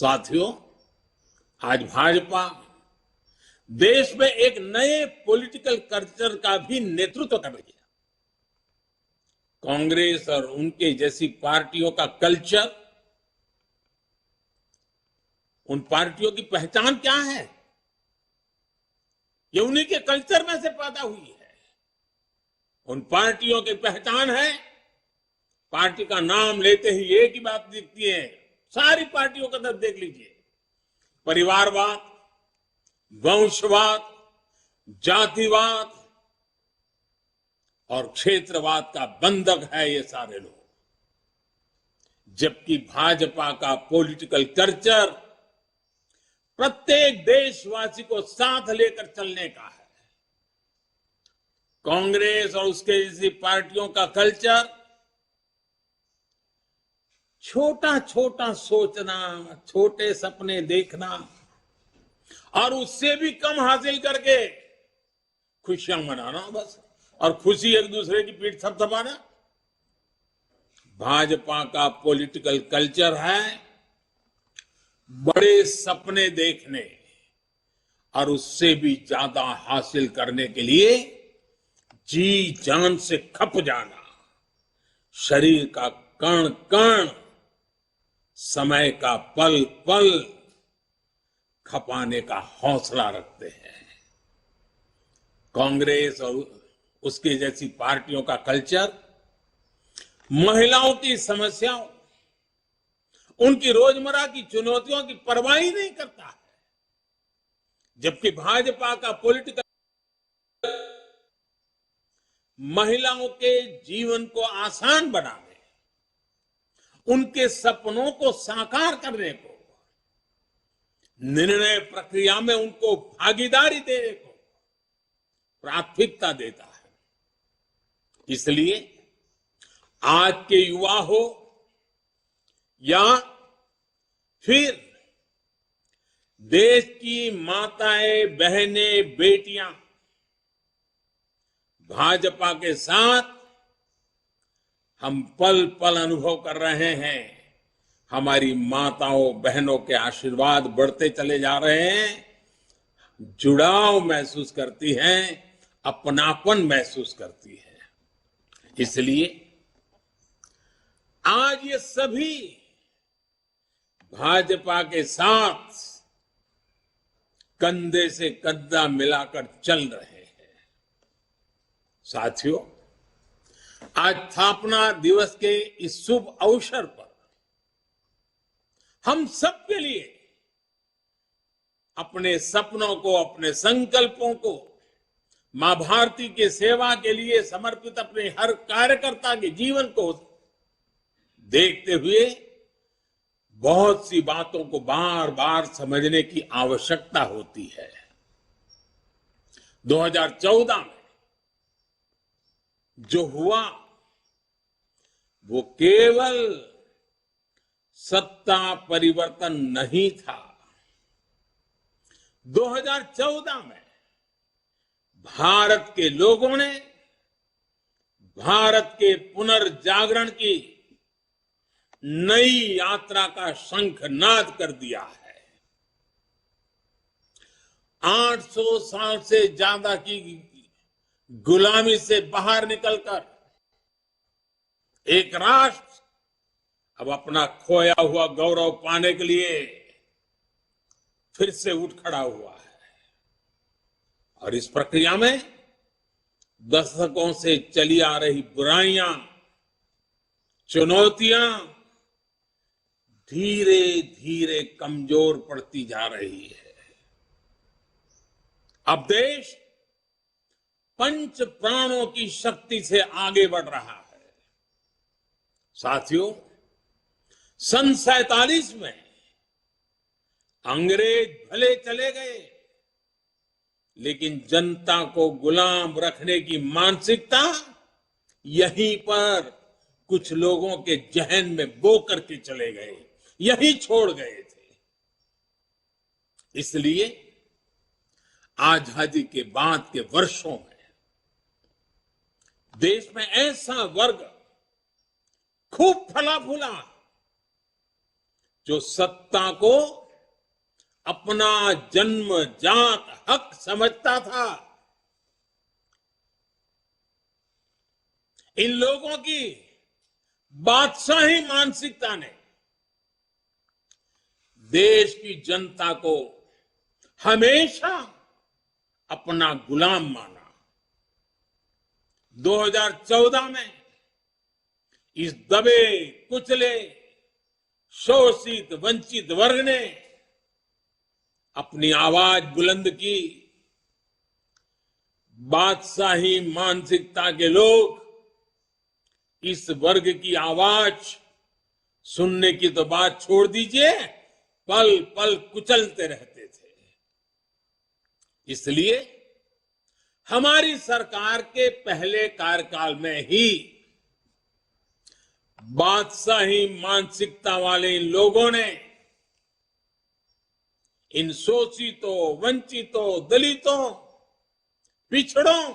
साथियों, आज भाजपा देश में एक नए पॉलिटिकल कल्चर का भी नेतृत्व कर रही है। कांग्रेस और उनके जैसी पार्टियों का कल्चर, उन पार्टियों की पहचान क्या है? ये उन्हीं के कल्चर में से पैदा हुई है। उन पार्टियों की पहचान है, पार्टी का नाम लेते ही एक ही बात दिखती है। सारी पार्टियों का तरफ देख लीजिए, परिवारवाद, वंशवाद, जातिवाद और क्षेत्रवाद का बंधक है ये सारे लोग। जबकि भाजपा का पॉलिटिकल कल्चर प्रत्येक देशवासी को साथ लेकर चलने का है। कांग्रेस और उसके जैसी पार्टियों का कल्चर छोटा छोटा सोचना, छोटे सपने देखना और उससे भी कम हासिल करके खुशियां मनाना बस, और खुशी एक दूसरे की पीठ थपथपाना। भाजपा का पॉलिटिकल कल्चर है बड़े सपने देखने और उससे भी ज्यादा हासिल करने के लिए जी जान से खप जाना, शरीर का कण कण, समय का पल पल खपाने का हौसला रखते हैं। कांग्रेस और उसकी जैसी पार्टियों का कल्चर महिलाओं की समस्याओं, उनकी रोजमर्रा की चुनौतियों की परवाह ही नहीं करता है। जबकि भाजपा का पॉलिटिकल महिलाओं के जीवन को आसान बनाने, उनके सपनों को साकार करने को, निर्णय प्रक्रिया में उनको भागीदारी देने को प्राथमिकता देता है। इसलिए आज के युवा हो या फिर देश की माताएं, बहनें, बेटियां, भाजपा के साथ हम पल पल अनुभव कर रहे हैं। हमारी माताओं बहनों के आशीर्वाद बढ़ते चले जा रहे हैं, जुड़ाव महसूस करती हैं, अपनापन महसूस करती है। इसलिए आज ये सभी भाजपा के साथ कंधे से कंधा मिलाकर चल रहे हैं। साथियों, आज स्थापना दिवस के इस शुभ अवसर पर हम सबके लिए अपने सपनों को, अपने संकल्पों को, मां भारती के सेवा के लिए समर्पित अपने हर कार्यकर्ता के जीवन को देखते हुए बहुत सी बातों को बार बार समझने की आवश्यकता होती है। 2014 में जो हुआ वो केवल सत्ता परिवर्तन नहीं था। 2014 में भारत के लोगों ने भारत के पुनर्जागरण की नई यात्रा का शंखनाद कर दिया है। 800 साल से ज्यादा की गुलामी से बाहर निकलकर एक राष्ट्र अब अपना खोया हुआ गौरव पाने के लिए फिर से उठ खड़ा हुआ है। और इस प्रक्रिया में दशकों से चली आ रही बुराइयां, चुनौतियां धीरे धीरे कमजोर पड़ती जा रही है। अब देश पंच प्राणों की शक्ति से आगे बढ़ रहा है। साथियों, सन 47 में अंग्रेज भले चले गए, लेकिन जनता को गुलाम रखने की मानसिकता यहीं पर कुछ लोगों के जहन में बो करके चले गए, यही छोड़ गए थे। इसलिए आजादी के बाद के वर्षों में देश में ऐसा वर्ग खूब फला फूला जो सत्ता को अपना जन्मजात हक समझता था, इन लोगों की बादशाही मानसिकता ने देश की जनता को हमेशा अपना गुलाम माना। 2014 में इस दबे कुचले शोषित वंचित वर्ग ने अपनी आवाज बुलंद की। बादशाही मानसिकता के लोग इस वर्ग की आवाज सुनने की तो बात छोड़ दीजिए, पल पल कुचलते रहते थे। इसलिए हमारी सरकार के पहले कार्यकाल में ही बादशाही मानसिकता वाले इन लोगों ने इन शोषितों, वंचितों, दलितों, पिछड़ों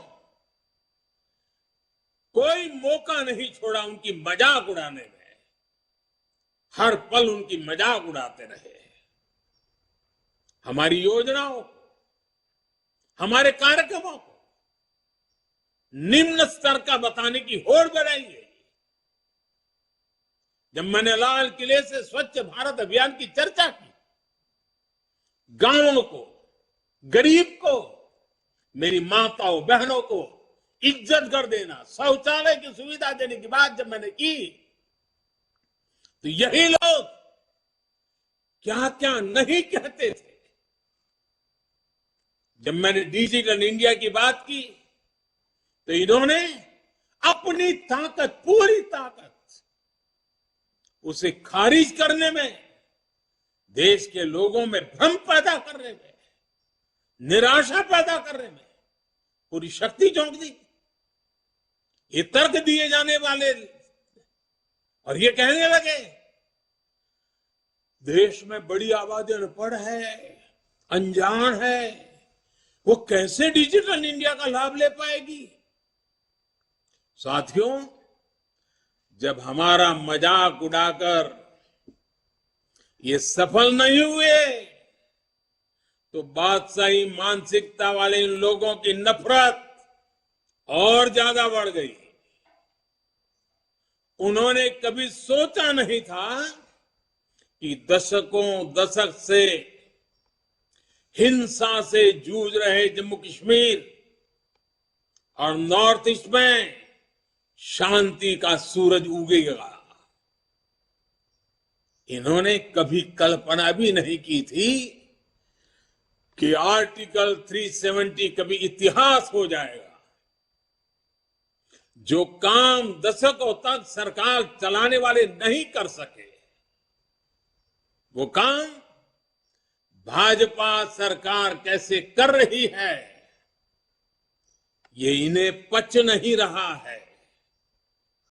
कोई मौका नहीं छोड़ा उनकी मजाक उड़ाने में। हर पल उनकी मजाक उड़ाते रहे। हमारी योजनाओं को, हमारे कार्यक्रमों को निम्न स्तर का बताने की होड़ बढ़ाई गई। जब मैंने लाल किले से स्वच्छ भारत अभियान की चर्चा की, गांवों को, गरीब को, मेरी माताओं बहनों को इज्जत कर देना, शौचालय की सुविधा देने की बात जब मैंने की, तो यही लोग क्या क्या नहीं कहते थे। जब मैंने डिजिटल इंडिया की बात की तो इन्होंने अपनी ताकत, पूरी ताकत उसे खारिज करने में, देश के लोगों में भ्रम पैदा करने में, निराशा पैदा करने में पूरी शक्ति झोंक दी। ये तर्क दिए जाने वाले और ये कहने लगे देश में बड़ी आबादी अनपढ़ है, अनजान है, वो कैसे डिजिटल इंडिया का लाभ ले पाएगी। साथियों, जब हमारा मजाक उड़ाकर ये सफल नहीं हुए तो बादशाही मानसिकता वाले इन लोगों की नफरत और ज्यादा बढ़ गई। उन्होंने कभी सोचा नहीं था कि दशक से हिंसा से जूझ रहे जम्मू कश्मीर और नॉर्थ ईस्ट में शांति का सूरज उगेगा। इन्होंने कभी कल्पना भी नहीं की थी कि आर्टिकल 370 कभी इतिहास हो जाएगा। जो काम दशकों तक सरकार चलाने वाले नहीं कर सके, वो काम भाजपा सरकार कैसे कर रही है, ये इन्हें पच नहीं रहा है।